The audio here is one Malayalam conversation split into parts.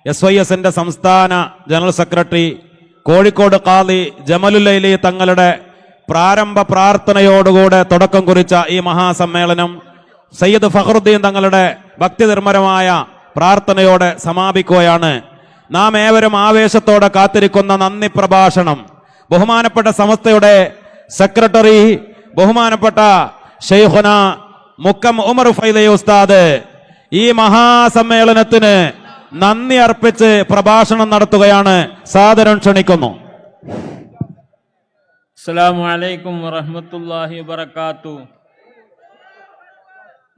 SYSന്റെ സംസ്ഥാന ജനറൽ സെക്രട്ടറി കോഴിക്കോട് ഖാദി ജമലുല്ലൈലി തങ്ങളുടെ പ്രാരംഭ പ്രാർത്ഥനയോടുകൂടെ തുടക്കം കുറിച്ച ഈ മഹാസമ്മേളനം സയ്യിദ് ഫഖറുദ്ദീൻ തങ്ങളുടെ ഭക്തിനിർമ്മരമായ പ്രാർത്ഥനയോടെ സമാപിക്കുകയാണ്. നാം ഏവരും ആവേശത്തോടെ കാത്തിരിക്കുന്ന നന്ദി പ്രഭാഷണം ബഹുമാനപ്പെട്ട സമസ്തയുടെ സെക്രട്ടറി ബഹുമാനപ്പെട്ട ഷെയ്ഖുന മുക്കം ഉമർ ഫൈലി ഉസ്താദ് ഈ മഹാസമ്മേളനത്തിന് നന്ദി അർപ്പിച്ച് പ്രഭാഷണം നടത്തുകയാണ്. സാദരം ക്ഷണിക്കുന്നു. അസ്സലാമു അലൈക്കും വറഹ്മത്തുള്ളാഹി വബറകാതുഹു.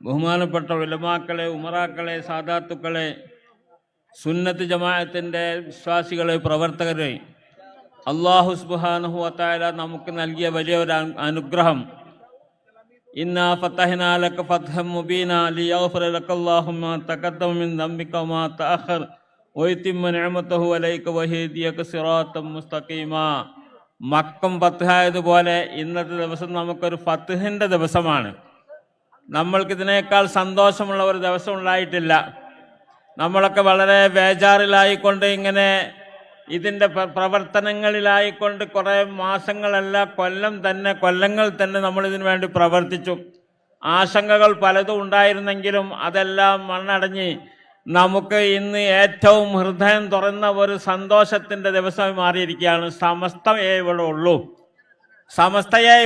ബഹുമാനപ്പെട്ട ഉലമാക്കളെ, ഉമറാക്കളെ, സാദാത്തുക്കളെ, സുന്നത്ത് ജമാഅത്തിന്റെ വിശ്വാസികളെ, പ്രവർത്തകരെ, അല്ലാഹു സുബ്ഹാനഹു വ തആല നമുക്ക് നൽകിയ വലിയൊരു അനുഗ്രഹം. ഇന്നാ ഫതഹ്നാ ലക ഫത്ഹൻ മുബീനാ ലിയഗ്ഫിറ ലകല്ലാഹു മാ തഖദ്ദമ മിൻ ദംബിക വമാ തഅഖർ വയതിമ്മ നിഅമതഹു അലൈക വയഹ്ദിയക സിറാത്തൻ മുസ്തഖീമാ. മക്കം ഫത്ഹായതുപോലെ ഇന്നത്തെ ദിവസം നമുക്കൊരു ഫത്ഹിന്റെ ദിവസമാണ്. നമ്മൾക്ക് ഇതിനേക്കാൾ സന്തോഷമുള്ള ഒരു ദിവസം ഉണ്ടായിട്ടില്ല. നമ്മളൊക്കെ വളരെ ബേജാറിലായിക്കൊണ്ട് ഇങ്ങനെ ഇതിൻ്റെ പ്രവർത്തനങ്ങളിലായിക്കൊണ്ട് കുറേ മാസങ്ങളല്ല കൊല്ലങ്ങൾ തന്നെ നമ്മളിതിനു വേണ്ടി പ്രവർത്തിച്ചു. ആശങ്കകൾ പലതും ഉണ്ടായിരുന്നെങ്കിലും അതെല്ലാം മണ്ണടഞ്ഞ് നമുക്ക് ഇന്ന് ഏറ്റവും ഹൃദയം തുറന്ന ഒരു സന്തോഷത്തിൻ്റെ ദിവസമായി മാറിയിരിക്കുകയാണ്. സമസ്തയെ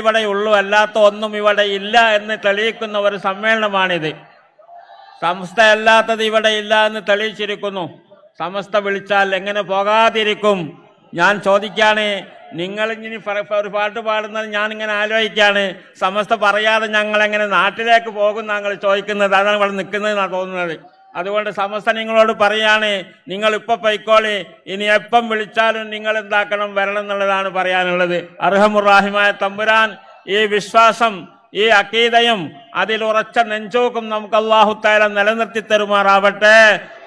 ഇവിടെ ഉള്ളൂ, അല്ലാത്ത ഒന്നും ഇവിടെ ഇല്ല എന്ന് തെളിയിക്കുന്ന ഒരു സമ്മേളനമാണിത്. സമസ്ത അല്ലാത്തത് ഇവിടെ ഇല്ല എന്ന് തെളിയിച്ചിരിക്കുന്നു. സമസ്ത വിളിച്ചാൽ എങ്ങനെ പോകാതിരിക്കും? ഞാൻ ചോദിക്കാണ്, നിങ്ങളിങ്ങനെ ഒരു പാട്ട് പാടുന്നത് ഞാനിങ്ങനെ ആലോചിക്കുകയാണ്. സമസ്ത പറയാതെ ഞങ്ങളെങ്ങനെ നാട്ടിലേക്ക് പോകും ഞങ്ങൾ ചോദിക്കുന്നത്? അതാണ് ഇവിടെ നിൽക്കുന്നതെന്നാണ് തോന്നുന്നത്. അതുകൊണ്ട് സമസ്ത നിങ്ങളോട് പറയാണ്, നിങ്ങൾ ഇപ്പം പൊയ്ക്കോളി, ഇനി എപ്പം വിളിച്ചാലും നിങ്ങൾ എന്താക്കണം, വരണം എന്നുള്ളതാണ് പറയാനുള്ളത്. അർഹമുറാഹിമായ തമ്പുരാൻ ഈ വിശ്വാസം, ഈ അഖീദയും അതിലുറച്ച നെഞ്ചോക്കും നമുക്ക് അല്ലാഹു തആല നിലനിർത്തി തരുമാറാവട്ടെ.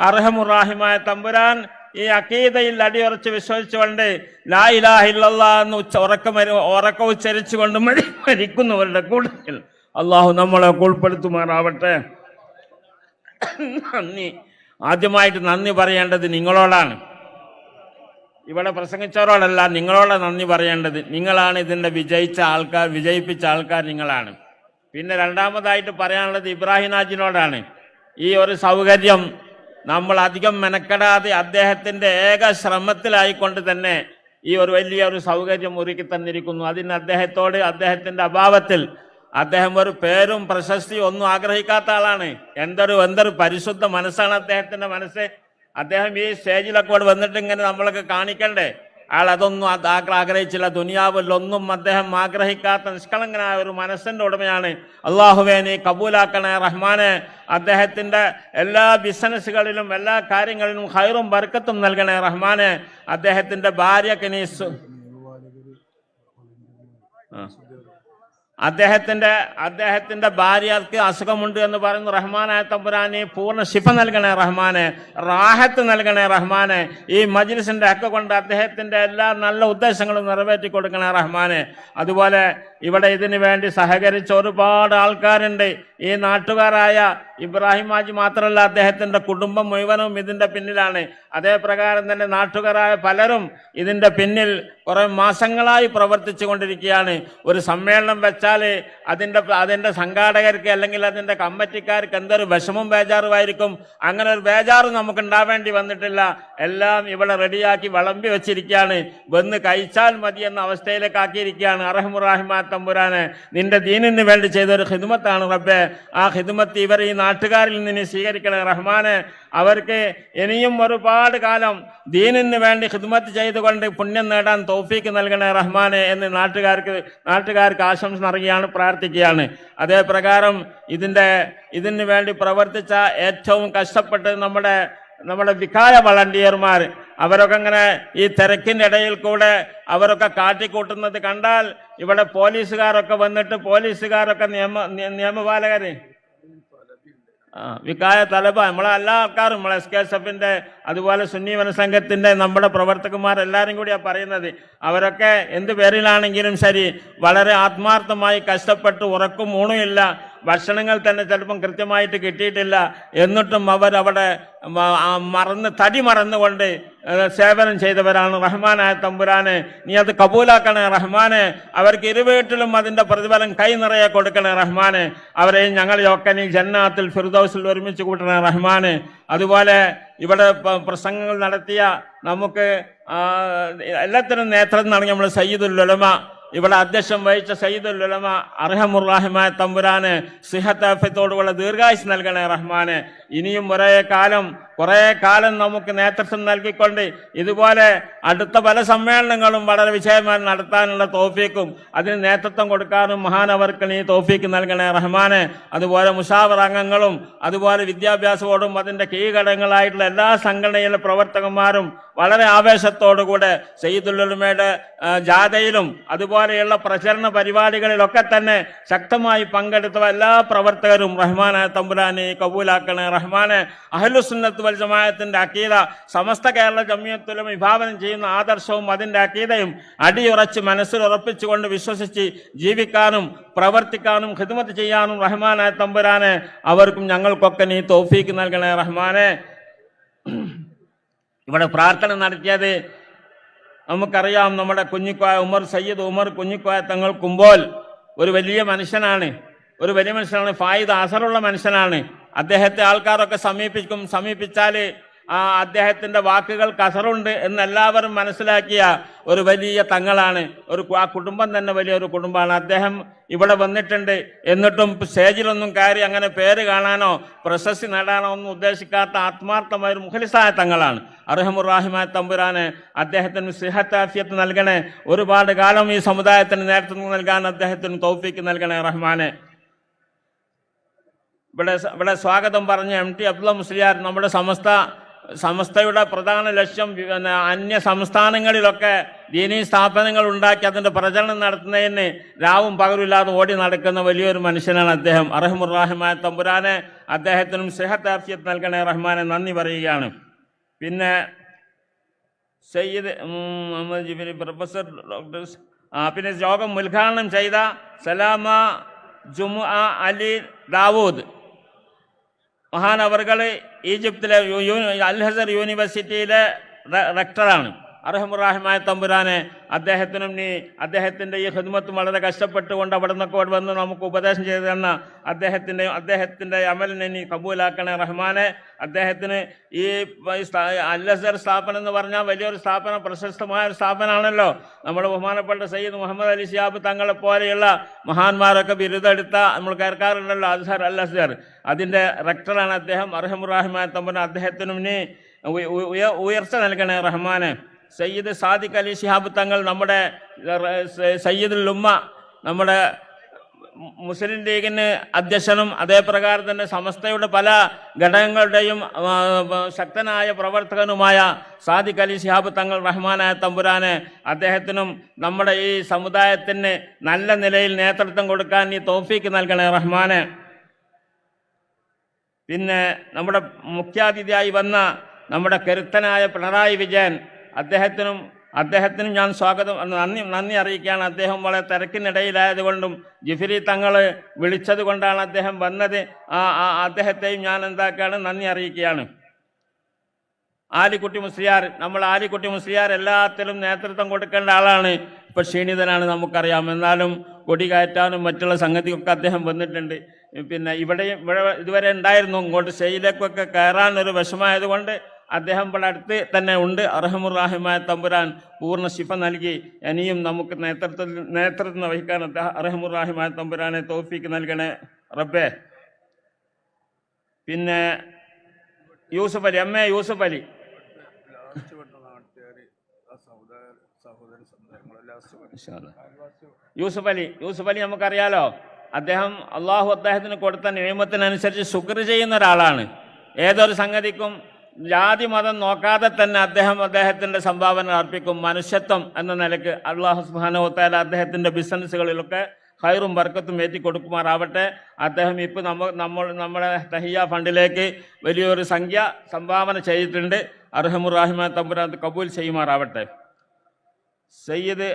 അർഹമുറാഹിമായ തമ്പുരാൻ ഈ അഖീദയിൽ അടിയുറച്ച് വിശ്വസിച്ചുകൊണ്ട് ലാ ഇലാഹ ഇല്ലല്ലാഹ് എന്ന് ഉറക്ക ഉച്ചരിച്ചുകൊണ്ട് മരിക്കുന്നവരുടെ കൂട്ടത്തിൽ അല്ലാഹു നമ്മളെ ഉൾപ്പെടുത്തുമാറാവട്ടെ. ആദ്യമായിട്ട് നന്ദി പറയേണ്ടത് നിങ്ങളോടാണ്. ഇവിടെ പ്രസംഗിച്ചവരോടല്ല, നിങ്ങളോടാണ് നന്ദി പറയേണ്ടത്. നിങ്ങളാണ് ഇതിൻ്റെ വിജയിപ്പിച്ച ആൾക്കാർ നിങ്ങളാണ്. പിന്നെ രണ്ടാമതായിട്ട് പറയാനുള്ളത് ഇബ്രാഹിം ഹാജിനോടാണ്. ഈ ഒരു സൗകര്യം നമ്മൾ അധികം മെനക്കെടാതെ അദ്ദേഹത്തിൻ്റെ ഏക ശ്രമത്തിലായിക്കൊണ്ട് തന്നെ ഈ ഒരു വലിയൊരു സൗകര്യം ഒരുക്കി തന്നിരിക്കുന്നു. അതിന് അദ്ദേഹത്തോട്, അദ്ദേഹത്തിൻ്റെ അഭാവത്തിൽ, അദ്ദേഹം ഒരു പേരും പ്രശസ്തിയും ഒന്നും ആഗ്രഹിക്കാത്ത ആളാണ്. എന്തൊരു പരിശുദ്ധ മനസ്സാണ് അദ്ദേഹത്തിൻ്റെ മനസ്സ്. അദ്ദേഹം ഈ സ്റ്റേജിലൊക്കെ വന്നിട്ട് ഇങ്ങനെ നമ്മളൊക്കെ കാണിക്കണ്ടേ? അയാൾ അതൊന്നും ആഗ്രഹിച്ചില്ല. ദുനിയാവിലൊന്നും അദ്ദേഹം ആഗ്രഹിക്കാത്ത നിഷ്കളങ്കനായ ഒരു മനസ്സിൻ്റെ ഉടമയാണ്. അള്ളാഹുവേ നീ കബൂലാക്കണേ റഹ്മാനെ. അദ്ദേഹത്തിൻ്റെ എല്ലാ ബിസിനസ്സുകളിലും എല്ലാ കാര്യങ്ങളിലും ഖൈറും ബർക്കത്തും നൽകണേ റഹ്മാനെ. അദ്ദേഹത്തിൻ്റെ ഭാര്യക്ക് നീ അദ്ദേഹത്തിന്റെ ഭാര്യക്ക് അസുഖമുണ്ട് എന്ന് പറയുന്നു. റഹ്മാനായ തമ്പുരാനെ പൂർണ്ണ ശിഫ നൽകണേ റഹ്മാനെ, റാഹത്ത് നൽകണേ റഹ്മാനെ. ഈ മജ്ലിസിന്റെ ഹക്ക് കൊണ്ട് അദ്ദേഹത്തിന്റെ എല്ലാ നല്ല ഉദ്ദേശങ്ങളും നിറവേറ്റി കൊടുക്കണേ റഹ്മാനെ. അതുപോലെ ഇവിടെ ഇതിനു വേണ്ടി സഹകരിച്ച ഒരുപാട് ആൾക്കാരുണ്ട്. ഈ നാട്ടുകാരായ ഇബ്രാഹിം ഹാജി മാത്രമല്ല, അദ്ദേഹത്തിന്റെ കുടുംബം മുഴുവനും ഇതിന്റെ പിന്നിലാണ്. അതേ പ്രകാരം തന്നെ നാട്ടുകാരായ പലരും ഇതിന്റെ പിന്നിൽ കുറെ മാസങ്ങളായി പ്രവർത്തിച്ചു കൊണ്ടിരിക്കുകയാണ്. ഒരു സമ്മേളനം വെച്ചാൽ അതിന്റെ സംഘാടകർക്ക് അല്ലെങ്കിൽ അതിന്റെ കമ്മിറ്റിക്കാർക്ക് എന്തൊരു വിഷമവും ബേജാറുമായിരിക്കും. അങ്ങനെ ഒരു ബേജാറ് നമുക്ക് ഉണ്ടാവേണ്ടി വന്നിട്ടില്ല. എല്ലാം ഇവിടെ റെഡിയാക്കി വിളമ്പി വെച്ചിരിക്കുകയാണ്. വന്ന് കഴിച്ചാൽ മതി എന്ന അവസ്ഥയിലേക്ക് ആക്കിയിരിക്കുകയാണ്. അർഹമുറാഹിമായ തമ്പുരാനെ, നിന്റെ ദീനിന് വേണ്ടി ചെയ്തൊരു ഖിദ്മത്താണ് റബ്ബേ. ആ ഖിദ്മത്ത് ഇവർ ഈ നാട്ടുകാരിൽ നിന്ന് സ്വീകരിക്കണേ റഹ്മാനെ. അവർക്ക് ഇനിയും ഒരുപാട് കാലം ദീനിന് വേണ്ടി ഖിദ്മത്ത് ചെയ്തുകൊണ്ട് പുണ്യം നേടാൻ തൗഫീക്ക് നൽകണേ റഹ്മാനെ എന്ന് നാട്ടുകാർക്ക് ആശംസ നൽകുകയാണ്, പ്രാർത്ഥിക്കുകയാണ്. അതേ പ്രകാരം ഇതിന് വേണ്ടി പ്രവർത്തിച്ച ഏറ്റവും കഷ്ടപ്പെട്ട് നമ്മുടെ വികായ വളണ്ടിയർമാർ, അവരൊക്കെ ഇങ്ങനെ ഈ തിരക്കിൻ്റെ ഇടയിൽ കൂടെ അവരൊക്കെ കാട്ടിക്കൂട്ടുന്നത് കണ്ടാൽ ഇവിടെ പോലീസുകാരൊക്കെ വന്നിട്ട് നിയമപാലകര് വികായ തലബ നമ്മളെ എല്ലാ ആൾക്കാരും, നമ്മളെ SKSF-ന്റെ അതുപോലെ സുന്നി വനസംഘത്തിൻ്റെ നമ്മുടെ പ്രവർത്തകന്മാരെല്ലാവരും കൂടിയാണ് പറയുന്നത്. അവരൊക്കെ എന്ത് പേരിലാണെങ്കിലും ശരി വളരെ ആത്മാർത്ഥമായി കഷ്ടപ്പെട്ട് ഉറക്കും ഊണുമില്ല ഭക്ഷണങ്ങൾ തന്നെ ചിലപ്പം കൃത്യമായിട്ട് കിട്ടിയിട്ടില്ല. എന്നിട്ടും അവരവിടെ തടി മറന്നുകൊണ്ട് സേവനം ചെയ്തവരാണ്. റഹ്മാനായ തമ്പുരാനെ നീ അത് കബൂലാക്കണേ റഹ്മാനെ. അവർക്ക് ഇരുവീട്ടിലും അതിൻ്റെ പ്രതിഫലം കൈ നിറയെ കൊടുക്കണേ റഹ്മാനെ. അവരെയും ഞങ്ങളെയൊക്കെ നീ ജന്നാത്തിൽ ഫിർദൗസിൽ ഒരുമിച്ച് കൂട്ടണേ റഹ്മാനെ. അതുപോലെ ഇവിടെ പ്രസംഗങ്ങൾ നടത്തിയ നമുക്ക് എല്ലാത്തിനും നേതൃത്വം നൽകി നമ്മൾ സയ്യിദുൽ ഉലമ, ഇവിടെ അധ്യക്ഷം വഹിച്ച സയ്യിദുൽ ഉലമ അർഹമുർ-റഹീമായ തമ്പുരാന് സിഹത്ത് ആഫിയത്തോടുകൂടെ ദീർഘായുസ് നൽകണേ റഹ്മാനെ. ഇനിയും കുറേ കാലം നമുക്ക് നേതൃത്വം നൽകിക്കൊണ്ട് ഇതുപോലെ അടുത്ത പല സമ്മേളനങ്ങളും വളരെ വിജയമായി നടത്താനുള്ള തൗഫീക്കും അതിന് നേതൃത്വം കൊടുക്കാനും മഹാനവർക്ക് നീ തൗഫീക്ക് നൽകണേ റഹ്മാനെ. അതുപോലെ മുഷാവറ അംഗങ്ങളും അതുപോലെ വിദ്യാഭ്യാസ ബോർഡും അതിൻ്റെ കീഴ്ഘടകങ്ങളായിട്ടുള്ള എല്ലാ സംഘടനയിലെ പ്രവർത്തകന്മാരും വളരെ ആവേശത്തോടുകൂടെ സയ്യിദുൽ ഉലമയുടെ ജാഥയിലും അതുപോലെയുള്ള പ്രചരണ പരിപാടികളിലൊക്കെ തന്നെ ശക്തമായി പങ്കെടുത്ത എല്ലാ പ്രവർത്തകരും റഹ്മാനായ തമ്പുരാനെ കബൂലാക്കണേ റഹ്മാനെ. അഹ്ലുസുന്നത്ത് വൽ ജമാഅത്തിന്റെ അഖീദ സമസ്ത കേരള ജംഇയ്യത്തുൽ ഉലമ വിഭാവനം ചെയ്യുന്ന ആദർശവും അതിൻ്റെ അഖീദയും അടിയുറച്ച് മനസ്സിൽ ഉറപ്പിച്ചുകൊണ്ട് വിശ്വസിച്ച് ജീവിക്കാനും പ്രവർത്തിക്കാനും ഖിദ്മത്ത് ചെയ്യാനും റഹ്മാനായ തമ്പുരാനെ അവർക്കും ഞങ്ങൾക്കൊക്കെ നീ തൗഫീക്ക് നൽകണേ റഹ്മാനെ. ഇവിടെ പ്രാർത്ഥന നടത്തിയത് നമുക്കറിയാം. നമ്മുടെ കുഞ്ഞിക്കോയ സയ്യിദ് ഉമർ കുഞ്ഞിക്കോയ തങ്ങൾ കുമ്പോൾ ഒരു വലിയ മനുഷ്യനാണ്. ഫായിദ് അസറുള്ള മനുഷ്യനാണ്. അദ്ദേഹത്തെ ആൾക്കാരൊക്കെ സമീപിച്ചാൽ അദ്ദേഹത്തിൻ്റെ വാക്കുകൾക്ക് അസറുണ്ട് എന്നെല്ലാവരും മനസ്സിലാക്കിയ ഒരു വലിയ തങ്ങളാണ്. ആ കുടുംബം തന്നെ വലിയൊരു കുടുംബമാണ്. അദ്ദേഹം ഇവിടെ വന്നിട്ടുണ്ട്. എന്നിട്ടും സ്റ്റേജിലൊന്നും കയറി അങ്ങനെ പേര് കാണാനോ പ്രശസ്തി നേടാനോ ഒന്നും ഉദ്ദേശിക്കാത്ത ആത്മാർത്ഥമായ ഒരു മുഖലിസായ തങ്ങളാണ്. അർഹമുർ-റഹീമായ തമ്പുരാനെ അദ്ദേഹത്തിന് സിഹത്ത് ആഫിയത്ത് നൽകണേ. ഒരുപാട് കാലം ഈ സമുദായത്തിന് നേതൃത്വം നൽകാൻ അദ്ദേഹത്തിന് തൗഫീക്ക് നൽകണേ റഹ്മാനെ. ഇവിടെ സ്വാഗതം പറഞ്ഞ MT അബ്ദുള്ള മുസ്ലിയാർ നമ്മുടെ സമസ്തയുടെ പ്രധാന ലക്ഷ്യം അന്യ സംസ്ഥാനങ്ങളിലൊക്കെ ദീനീ സ്ഥാപനങ്ങൾ ഉണ്ടാക്കി അതിൻ്റെ പ്രചരണം നടത്തുന്നതിന് രാവും പകലുമില്ലാതെ ഓടി നടക്കുന്ന വലിയൊരു മനുഷ്യനാണ് അദ്ദേഹം. അർഹമുർ-റഹീമായ തമ്പുരാനെ അദ്ദേഹത്തിനും സിഹത്ത് ആഫിയത്ത് നൽകണേ റഹ്മാനെ നന്ദി പറയുകയാണ്. പിന്നെ സയ്യിദ് മുഹമ്മദ് ജിബിരി പ്രൊഫസർ ഡോക്ടർ പിന്നെ യോഗം ഉദ്ഘാടനം ചെയ്ത സലാമ ജുമുഅ അലി ദാവൂദ് മഹാനവർകൾ ഈജിപ്തിലെ അൽ-അസ്ഹർ യൂണിവേഴ്സിറ്റിയിലെ റെക്ടറാണ്. അർഹമുർ-റഹീമായ തമ്പുരാനെ അദ്ദേഹത്തിനും നീ അദ്ദേഹത്തിൻ്റെ ഈ ഖിദ്മത്തും വളരെ കഷ്ടപ്പെട്ടുകൊണ്ട് അവിടെ നിന്നൊക്കെ വന്ന് നമുക്ക് ഉപദേശം ചെയ്തു തന്ന അദ്ദേഹത്തിൻ്റെ അമലിനെ നീ കബൂലാക്കണേ റഹ്മാനെ. അദ്ദേഹത്തിന് ഈ അൽ-അസ്ഹർ സ്ഥാപനം എന്ന് പറഞ്ഞാൽ വലിയൊരു സ്ഥാപനം, പ്രശസ്തമായ ഒരു സ്ഥാപനമാണല്ലോ. നമ്മുടെ ബഹുമാനപ്പെട്ട സയ്യിദ് മുഹമ്മദ് അലി ശിഹാബ് തങ്ങളെ പോലെയുള്ള മഹാന്മാരൊക്കെ ബിരുദെടുത്ത നമ്മൾ കേൾക്കാറുണ്ടല്ലോ അൽ-അസ്ഹർ. അതിൻ്റെ റെക്ടറാണ് അദ്ദേഹം. അർഹമുർ-റഹീമായ തമ്പുരാൻ അദ്ദേഹത്തിനും നീ ഉയർച്ച നൽകണേ റഹ്മാനെ. സയ്യിദ് സാദിഖ് അലി ശിഹാബ് തങ്ങൾ നമ്മുടെ സയ്യിദുൽ ഉമ്മ, നമ്മുടെ മുസ്ലിം ലീഗിന് അധ്യക്ഷനും അതേപ്രകാരം തന്നെ സമസ്തയുടെ പല ഘടകങ്ങളുടെയും ശക്തനായ പ്രവർത്തകനുമായ സാദിഖ് അലി ശിഹാബ് തങ്ങൾ റഹ്മാനായ തമ്പുരാനെ അദ്ദേഹത്തിനും നമ്മുടെ ഈ സമുദായത്തിന് നല്ല നിലയിൽ നേതൃത്വം കൊടുക്കാൻ നീ തൗഫീക്ക് നൽകണേ റഹ്മാനെ. പിന്നെ നമ്മുടെ മുഖ്യാതിഥിയായി വന്ന നമ്മുടെ കരുത്തനായ പിണറായി വിജയൻ അദ്ദേഹത്തിനും ഞാൻ സ്വാഗതം നന്ദി അറിയിക്കുകയാണ്. അദ്ദേഹം വളരെ തിരക്കിനിടയിലായതുകൊണ്ടും ജിഫിരി തങ്ങൾ വിളിച്ചത് കൊണ്ടാണ് അദ്ദേഹം വന്നത്. അദ്ദേഹത്തെയും ഞാൻ നന്ദി അറിയിക്കുകയാണ്. ആലിക്കുട്ടി മുസ്ലിയാർ എല്ലാത്തിലും നേതൃത്വം കൊടുക്കേണ്ട ആളാണ്. ഇപ്പോൾ ക്ഷീണിതനാണ് നമുക്കറിയാം. എന്നാലും കൊടി കയറ്റാനും മറ്റുള്ള സംഗതിയൊക്കെ അദ്ദേഹം വന്നിട്ടുണ്ട്. പിന്നെ ഇവിടെ ഇതുവരെ ഉണ്ടായിരുന്നു. ഇങ്ങോട്ട് സ്റ്റേജിലേക്കൊക്കെ കയറാനൊരു വിഷമമായതുകൊണ്ട് അദ്ദേഹം ഇവിടെ അടുത്ത് തന്നെ ഉണ്ട്. അർഹമുർ-റഹീമായ തമ്പുരാൻ പൂർണ്ണ ശിഫ നൽകി ഇനിയും നമുക്ക് നേതൃത്വം വഹിക്കാൻ അർഹമുർ-റഹീമായ തമ്പുരാനെ തൗഫീക്ക് നൽകണേ റബ്ബേ. പിന്നെ യൂസുഫ് അലി യൂസുഫ് അലി നമുക്കറിയാലോ. അള്ളാഹു അദ്ദേഹത്തിന് കൊടുത്ത നിയമത്തിനനുസരിച്ച് ശുക്ർ ചെയ്യുന്ന ഒരാളാണ്. ഏതൊരു സംഗതിക്കും ജാതി മതം നോക്കാതെ തന്നെ അദ്ദേഹത്തിൻ്റെ സംഭാവന അർപ്പിക്കും. മനുഷ്യത്വം എന്ന നിലയ്ക്ക് അള്ളാഹു സുബ്ഹാനഹു വ തആല അദ്ദേഹത്തിൻ്റെ ബിസിനസ്സുകളിലൊക്കെ ഖൈറും ബർക്കത്തും ഏറ്റി കൊടുക്കുമാറാവട്ടെ. അദ്ദേഹം ഇപ്പോൾ നമ്മുടെ തഹിയ ഫണ്ടിലേക്ക് വലിയൊരു സംഖ്യ സംഭാവന ചെയ്തിട്ടുണ്ട്. അർഹമുർ-റഹീമായ തമ്പുരാൻ കബൂൽ ചെയ്യുമാറാവട്ടെ. സയ്യിദ്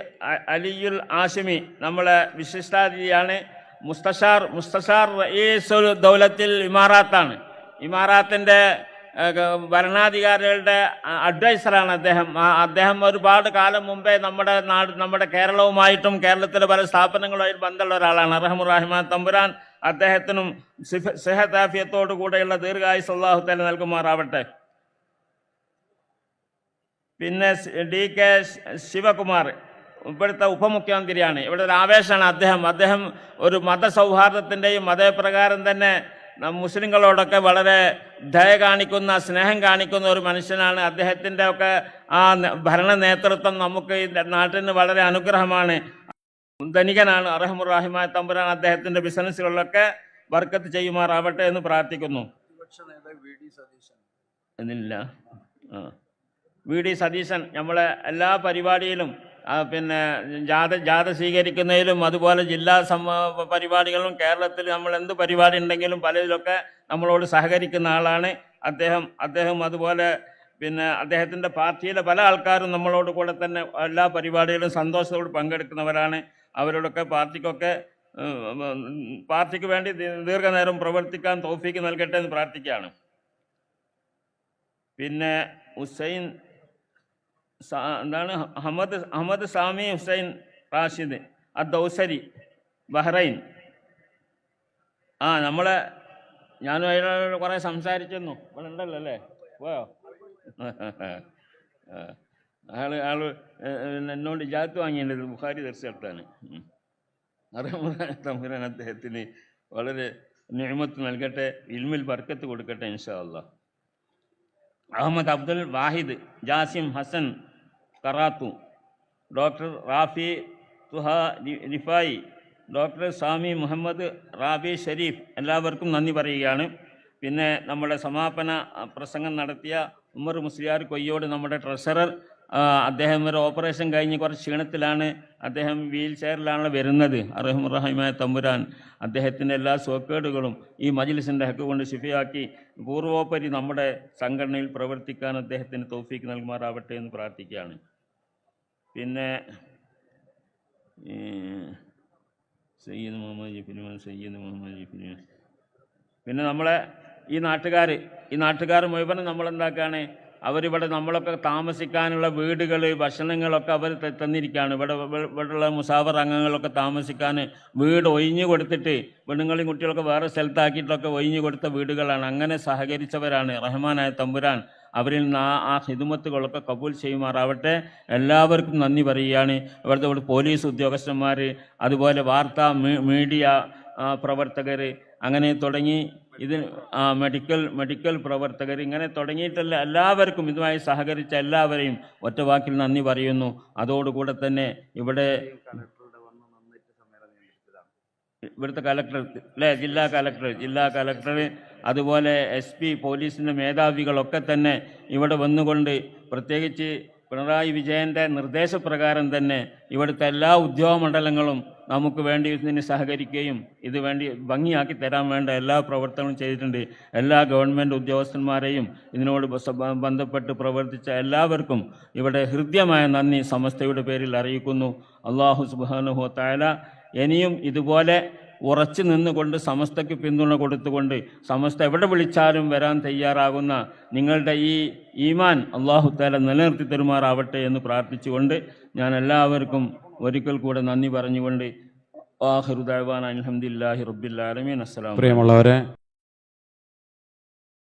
അലിയുൽ ആഷിമി നമ്മളെ വിശിഷ്ടാതിഥിയാണ്. മുസ്തഷാർ റഈസുൽ ദൗലത്തിൽ ഇമാറാത്താണ്. ഇമാറാത്തിൻ്റെ ഭരണാധികാരികളുടെ അഡ്വൈസറാണ് അദ്ദേഹം. അദ്ദേഹം ഒരുപാട് കാലം മുമ്പേ നമ്മുടെ കേരളവുമായിട്ടും കേരളത്തിലെ പല സ്ഥാപനങ്ങളുമായിട്ട് ബന്ധമുള്ള ഒരാളാണ്. റഹ്മാൻ തമ്പുരാൻ അദ്ദേഹത്തിനും സെഹത്താഫിയത്തോടു കൂടെയുള്ള ദീർഘായുസ് അല്ലാഹു തആല നൽകുമാറാവട്ടെ. പിന്നെ DK ശിവകുമാർ ഇവിടുത്തെ ഉപമുഖ്യമന്ത്രിയാണ്. ഇവിടെ ഒരു ആവേശമാണ് അദ്ദേഹം ഒരു മതസൗഹാർദ്ദത്തിൻ്റെയും മതപ്രകാരം തന്നെ മുസ്ലിങ്ങളോടൊക്കെ വളരെ ദയ കാണിക്കുന്ന, സ്നേഹം കാണിക്കുന്ന ഒരു മനുഷ്യനാണ്. അദ്ദേഹത്തിൻ്റെ ഒക്കെ ആ ഭരണ നേതൃത്വം നമുക്ക് ഈ നാട്ടിന് വളരെ അനുഗ്രഹമാണ്. ധനികനാണ്. റഹ്മാൻ തമ്പുരാൻ അദ്ദേഹത്തിൻ്റെ ബിസിനസ്സുകളിലൊക്കെ ബർക്കത്ത് ചെയ്യുമാറാവട്ടെ എന്ന് പ്രാർത്ഥിക്കുന്നു. എന്നില്ല VD സതീശൻ നമ്മളെ എല്ലാ പരിപാടിയിലും പിന്നെ ജാഥ സ്വീകരിക്കുന്നതിലും അതുപോലെ ജില്ലാ പരിപാടികളും കേരളത്തിൽ നമ്മൾ എന്ത് പരിപാടി ഉണ്ടെങ്കിലും പലതിലൊക്കെ നമ്മളോട് സഹകരിക്കുന്ന ആളാണ് അദ്ദേഹം. അതുപോലെ പിന്നെ അദ്ദേഹത്തിൻ്റെ പാർട്ടിയിലെ പല ആൾക്കാരും നമ്മളോട് കൂടെ തന്നെ എല്ലാ പരിപാടികളിലും സന്തോഷത്തോട് പങ്കെടുക്കുന്നവരാണ്. അവരോടൊക്കെ പാർട്ടിക്ക് വേണ്ടി ദീർഘനേരം പ്രവർത്തിക്കാൻ തൗഫീക്ക് നൽകട്ടെ എന്ന് പ്രാർത്ഥിക്കുകയാണ്. പിന്നെ ഹുസൈൻ എന്താണ് അഹമ്മദ് സാമി ഹുസൈൻ റാഷിദ് അദ്ദൗസരി ബഹ്റൈൻ. ഞാനും അയാളോട് കുറേ സംസാരിച്ചിരുന്നു. ഇവിടെ ഉണ്ടല്ലോ അല്ലേ? പോയോ? ആള് എന്നോട് ഇജാത്ത് വാങ്ങിയിട്ടുണ്ട് ബുഖാരി ദർസ് നടത്താൻ. തമ്പുരാൻ അദ്ദേഹത്തിന് വളരെ നിഅമത്ത് നൽകട്ടെ, ഇൽമിൽ ബർക്കത്ത് കൊടുക്കട്ടെ ഇൻഷാ അല്ലാഹ്. അഹമ്മദ് അബ്ദുൽ വാഹിദ് ജാസിം ഹസൻ കറാത്തു, ഡോക്ടർ റാഫി തുഹ റിഫായി, ഡോക്ടർ സാമി മുഹമ്മദ് റാബി ഷരീഫ്, എല്ലാവർക്കും നന്ദി പറയുകയാണ്. പിന്നെ നമ്മുടെ സമാപന പ്രസംഗം നടത്തിയ ഉമർ മുസ്ലിയാർ കൊയ്യോട്, നമ്മുടെ ട്രഷറർ, അദ്ദേഹം ഒരു ഓപ്പറേഷൻ കഴിഞ്ഞ് കുറച്ച് ക്ഷീണത്തിലാണ്. അദ്ദേഹം വീൽ ചെയറിലാണ് വരുന്നത്. റഹ്മായ തമ്പുരാൻ അദ്ദേഹത്തിൻ്റെ എല്ലാ സുഖക്കേടുകളും ഈ മജ്ലിസിൻ്റെ ഹക്ക് കൊണ്ട് ശിഫയാക്കി പൂർവോപരി നമ്മുടെ സംഘടനയിൽ പ്രവർത്തിക്കാൻ അദ്ദേഹത്തിന് തൗഫീക്ക് നൽകുമാറാവട്ടെ എന്ന് പ്രാർത്ഥിക്കുകയാണ്. പിന്നെ സയ്യിദ് മുഹമ്മദ് ജിഫിരി, പിന്നെ നമ്മളെ ഈ നാട്ടുകാർ മുഴുവനും നമ്മളെന്താക്കാണ്, അവരിവിടെ നമ്മളൊക്കെ താമസിക്കാനുള്ള വീടുകൾ, ഭക്ഷണങ്ങളൊക്കെ അവർ തന്നിരിക്കുകയാണ്. ഇവിടെയുള്ള മുസാഫർ അംഗങ്ങളൊക്കെ താമസിക്കാൻ വീട് ഒഴിഞ്ഞു കൊടുത്തിട്ട് പെണ്ണുങ്ങളെയും കുട്ടികളൊക്കെ വേറെ സ്ഥലത്താക്കിയിട്ടൊക്കെ ഒഴിഞ്ഞു കൊടുത്ത വീടുകളാണ്. അങ്ങനെ സഹകരിച്ചവരാണ്. റഹ്മാനായ തമ്പുരാൻ അവരിൽ നിന്ന് ആ ഹിദുമത്തുകളൊക്കെ കബൂൽ ചെയ്യുമാറാവട്ടെ. എല്ലാവർക്കും നന്ദി പറയുകയാണ്. ഇവിടുത്തെ പോലീസ് ഉദ്യോഗസ്ഥന്മാർ, അതുപോലെ വാർത്താ മീഡിയ പ്രവർത്തകർ, അങ്ങനെ തുടങ്ങി മെഡിക്കൽ പ്രവർത്തകർ, ഇങ്ങനെ തുടങ്ങിയിട്ടുള്ള എല്ലാവർക്കും, ഇതുമായി സഹകരിച്ച എല്ലാവരെയും ഒറ്റവാക്കിൽ നന്ദി പറയുന്നു. അതോടുകൂടെ തന്നെ ഇവിടുത്തെ കലക്ടർ അല്ലേ, ജില്ലാ കലക്ടർ, അതുപോലെ SP, പോലീസിൻ്റെ മേധാവികളൊക്കെ തന്നെ ഇവിടെ വന്നുകൊണ്ട്, പ്രത്യേകിച്ച് പിണറായി വിജയൻ്റെ നിർദ്ദേശപ്രകാരം തന്നെ ഇവിടുത്തെ എല്ലാ ഉദ്യോഗമണ്ഡലങ്ങളും നമുക്ക് വേണ്ടി ഇതിന് സഹകരിക്കുകയും ഇത് വേണ്ടി ഭംഗിയാക്കി തരാൻ വേണ്ട എല്ലാ പ്രവർത്തനവും ചെയ്തിട്ടുണ്ട്. എല്ലാ ഗവൺമെൻറ് ഉദ്യോഗസ്ഥന്മാരെയും ഇതിനോട് ബന്ധപ്പെട്ട് പ്രവർത്തിച്ച എല്ലാവർക്കും ഇവിടെ ഹൃദ്യമായ നന്ദി സമസ്തയുടെ പേരിൽ അറിയിക്കുന്നു. അല്ലാഹു സുബ്ഹാനഹു വ തആല ഇനിയും ഇതുപോലെ ഉറച്ചു നിന്നുകൊണ്ട് സമസ്തയ്ക്ക് പിന്തുണ കൊടുത്തുകൊണ്ട് സമസ്ത എവിടെ വിളിച്ചാലും വരാൻ തയ്യാറാകുന്ന നിങ്ങളുടെ ഈ ഈമാൻ അല്ലാഹു തആല നിലനിർത്തി തരുമാറാവട്ടെ എന്ന് പ്രാർത്ഥിച്ചുകൊണ്ട് ഞാൻ എല്ലാവർക്കും ഒരിക്കൽ കൂടെ നന്ദി പറഞ്ഞുകൊണ്ട് ആഖിറു ദഅ്വാനാ അൽഹംദുലില്ലാഹി റബ്ബിൽ ആലമീൻ. അസ്സലാമു അലൈക്കും. പ്രിയമുള്ളവരെ,